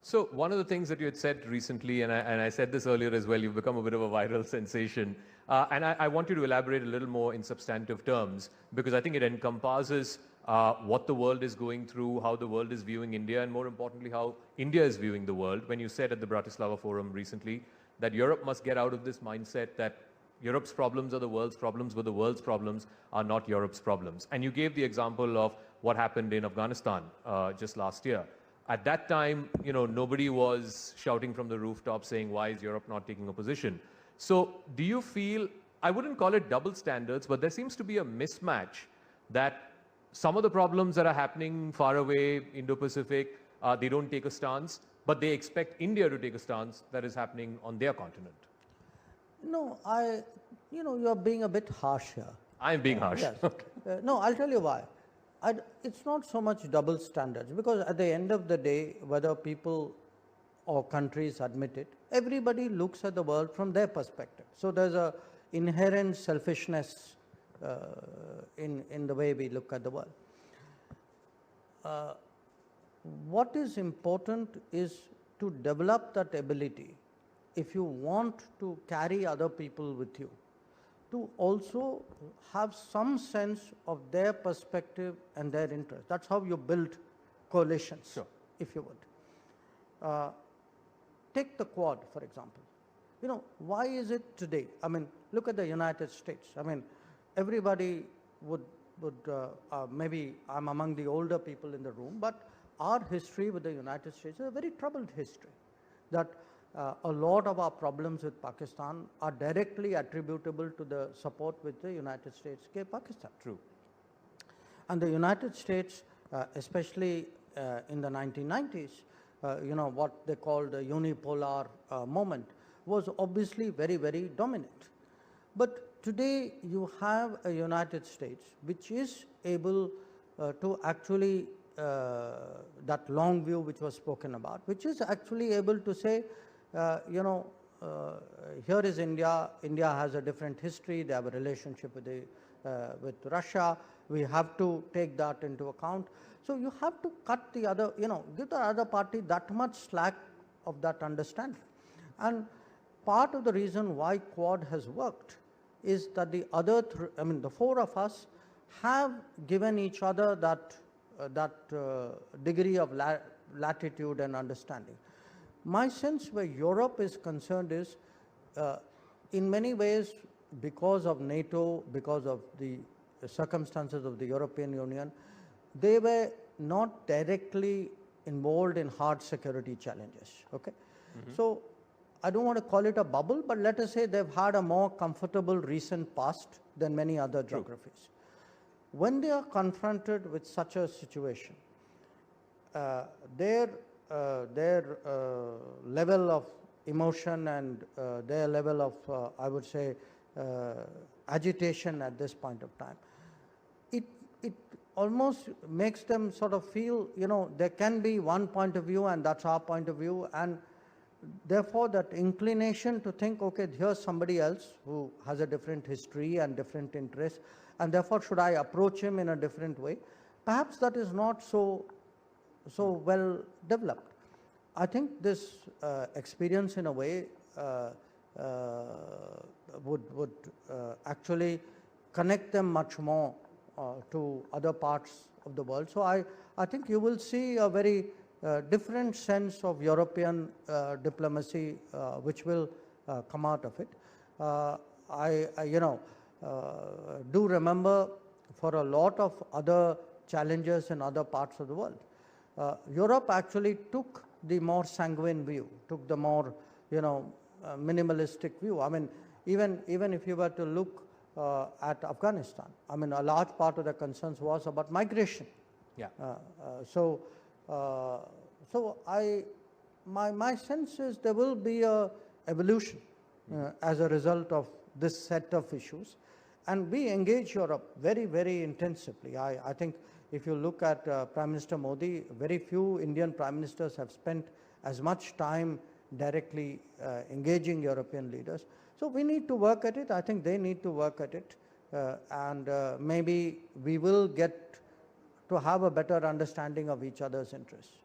So one of the things that you had said recently, and I said this earlier as well, you've become a bit of a viral sensation. And I want you to elaborate a little more in substantive terms, because I think it encompasses what the world is going through, how the world is viewing India, and more importantly, how India is viewing the world. When you said at the Bratislava Forum recently that Europe must get out of this mindset that Europe's problems are the world's problems, but the world's problems are not Europe's problems. And you gave the example of what happened in Afghanistan just last year. At that time, nobody was shouting from the rooftop saying, why is Europe not taking a position? So do you feel, I wouldn't call it double standards, but there seems to be a mismatch that some of the problems that are happening far away, Indo-Pacific, they don't take a stance, but they expect India to take a stance that is happening on their continent. No, you're being a bit harsh here. I'm being harsh. Yes. No, I'll tell you why. It's not so much double standards, because at the end of the day, whether people or countries admit it, everybody looks at the world from their perspective. So there's an inherent selfishness in the way we look at the world. What is important is to develop that ability, if you want to carry other people with you, to also have some sense of their perspective and their interest. That's how you build coalitions, sure, if you would. Take the Quad, for example. Why is it today? I mean, look at the United States. I mean, everybody would maybe I'm among the older people in the room, but our history with the United States is a very troubled history. That a lot of our problems with Pakistan are directly attributable to the support which the United States gave Pakistan. True. And the United States, especially in the 1990s, what they called the unipolar moment, was obviously very, very dominant. But today you have a United States which is able to actually, that long view which was spoken about, which is actually able to say, here is India. India has a different history. They have a relationship with Russia. We have to take that into account. So you have to cut the other, give the other party that much slack of that understanding. And part of the reason why Quad has worked is that the other, the four of us have given each other that degree of latitude and understanding. My sense where Europe is concerned is, in many ways, because of NATO, because of the circumstances of the European Union, they were not directly involved in hard security challenges. Okay, so I don't want to call it a bubble, but let us say they've had a more comfortable recent past than many other geographies. When they are confronted with such a situation, their level of emotion and their level of, I would say, agitation at this point of time, it almost makes them sort of feel, there can be one point of view and that's our point of view, and therefore that inclination to think, okay, here's somebody else who has a different history and different interests, and therefore should I approach him in a different way? Perhaps that is not so well developed. I think this experience in a way would actually connect them much more to other parts of the world. So I think you will see a very different sense of European diplomacy which will come out of it. I do remember for a lot of other challenges in other parts of the world, Europe actually took the more sanguine view, took the more, minimalistic view. I mean, even if you were to look at Afghanistan, I mean, a large part of the concerns was about migration. Yeah. My sense is there will be a evolution as a result of this set of issues, and we engage Europe very, very intensively. I think if you look at Prime Minister Modi, very few Indian Prime Ministers have spent as much time directly engaging European leaders. So we need to work at it. I think they need to work at it. And maybe we will get to have a better understanding of each other's interests.